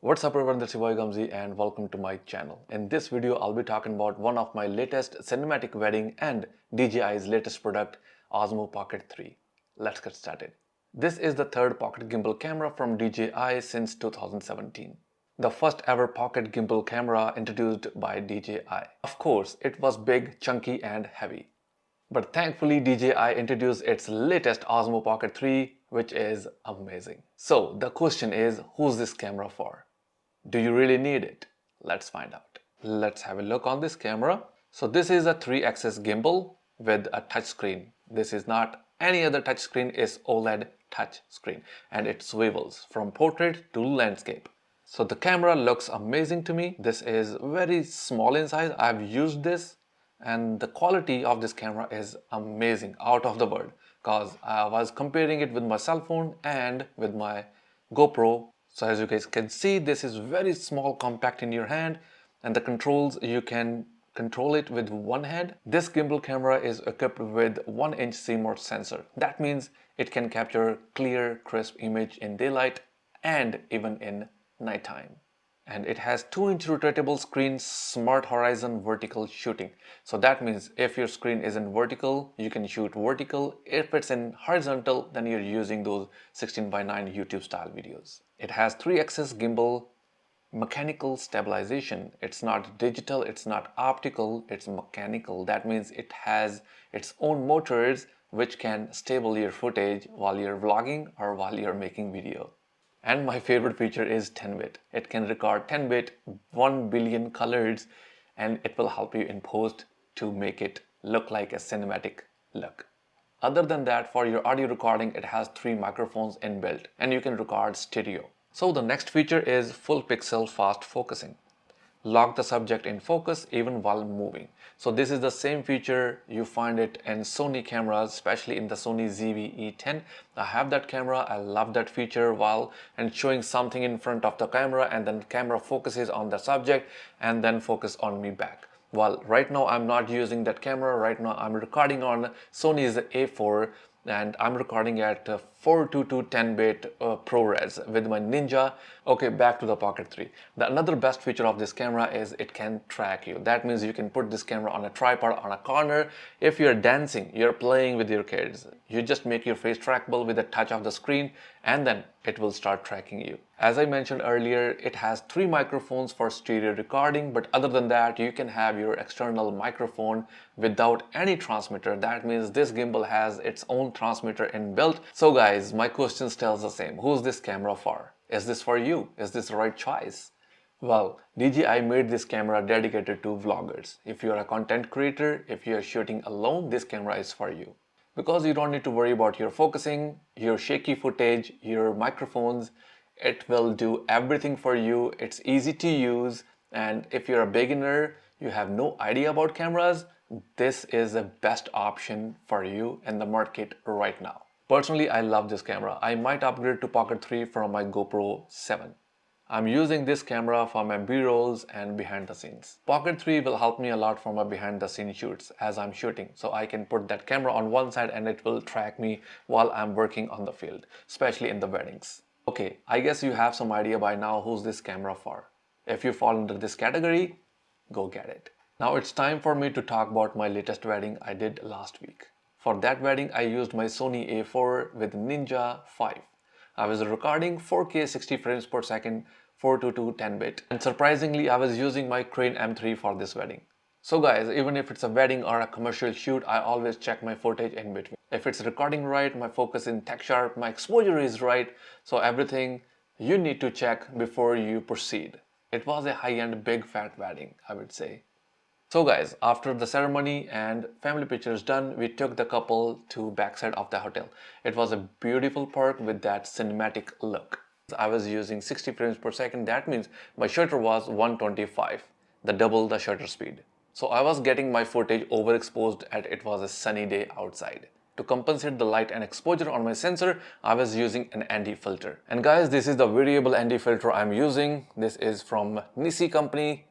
What's up everyone, this is DOP Gautam and welcome to my channel. In this video, I'll be talking about one of my latest cinematic wedding and DJI's latest product, Osmo Pocket 3. Let's get started. This is the third pocket gimbal camera from DJI since 2017. The first ever pocket gimbal camera introduced by DJI. Of course, it was big, chunky and heavy. But thankfully DJI introduced its latest Osmo Pocket 3, which is amazing. So the question is, who's this camera for? Do you really need it? Let's find out. Let's have a look on this camera. So this is a 3-axis gimbal with a touch screen. This is not any other touch screen, it's OLED touch screen and it swivels from portrait to landscape. So the camera looks amazing to me. This is very small in size. I've used this and the quality of this camera is amazing, out of the world, because I was comparing it with my cell phone and with my GoPro. So as you guys can see, this is very small, compact in your hand, and the controls, you can control it with one hand. This gimbal camera is equipped with 1-inch CMOS sensor. That means it can capture clear, crisp image in daylight and even in nighttime. And it has 2-inch rotatable screen, smart horizon vertical shooting. So that means if your screen is in vertical, you can shoot vertical. If it's in horizontal, then you're using those 16:9 YouTube style videos. It has 3-axis gimbal mechanical stabilization. It's not digital, it's not optical, it's mechanical. That means it has its own motors which can stable your footage while you're vlogging or while you're making video. And my favorite feature is 10-bit. It can record 10-bit 1 billion colors and it will help you in post to make it look like a cinematic look. Other than that, for your audio recording, it has 3 microphones inbuilt and you can record stereo. So the next feature is full pixel fast focusing. Lock the subject in focus even while moving. So this is the same feature you find it in Sony cameras, especially in the Sony ZV E10. I have that camera. I love that feature while and showing something in front of the camera, and then camera focuses on the subject and then focus on me back. Well, right now I'm not using that camera. Right now I'm recording on Sony's A4 and I'm recording at 422 10-bit ProRes with my Ninja. Okay, back to the Pocket 3. The another best feature of this camera is it can track you. That means you can put this camera on a tripod on a corner. If you're dancing, you're playing with your kids, you just make your face trackable with a touch of the screen and then it will start tracking you. As I mentioned earlier, it has 3 microphones for stereo recording, but other than that, you can have your external microphone without any transmitter. That means this gimbal has its own transmitter inbuilt. So guys, my question tells the same. Who's this camera for? Is this for you? Is this the right choice? Well, DJI made this camera dedicated to vloggers. If you're a content creator, if you're shooting alone, this camera is for you. Because you don't need to worry about your focusing, your shaky footage, your microphones. It will do everything for you. It's easy to use, and if you're a beginner, you have no idea about cameras, this is the best option for you in the market right now. Personally, I love this camera. I might upgrade to Pocket 3 from my GoPro 7. I'm using this camera for my B-rolls and behind the scenes. Pocket 3 will help me a lot for my behind the scene shoots as I'm shooting. So I can put that camera on one side and it will track me while I'm working on the field, especially in the weddings. Okay, I guess you have some idea by now who's this camera for. If you fall under this category, go get it. Now it's time for me to talk about my latest wedding I did last week. For that wedding, I used my Sony A4 with Ninja 5. I was recording 4K 60 frames per second, 422 10-bit. And surprisingly, I was using my Crane M3 for this wedding. So guys, even if it's a wedding or a commercial shoot, I always check my footage in between. If it's recording right, my focus in tech sharp, my exposure is right, so everything you need to check before you proceed. It was a high-end big fat wedding, I would say. So guys, after the ceremony and family pictures done, we took the couple to backside of the hotel. It was a beautiful park with that cinematic look. I was using 60 frames per second. That means my shutter was 125, the double the shutter speed. So I was getting my footage overexposed and it was a sunny day outside. To compensate the light and exposure on my sensor, I was using an ND filter. And guys, this is the variable ND filter I'm using. This is from Nissi company.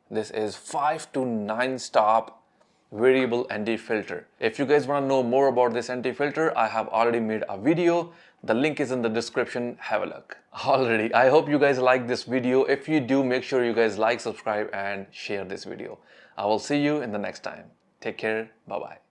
This is 5 to 9 stop variable ND filter. If you guys want to know more about this ND filter, I have already made a video. The link is in the description. Have a look. Already, I hope you guys like this video. If you do, make sure you guys like, subscribe and share this video. I will see you in the next time. Take care. Bye bye.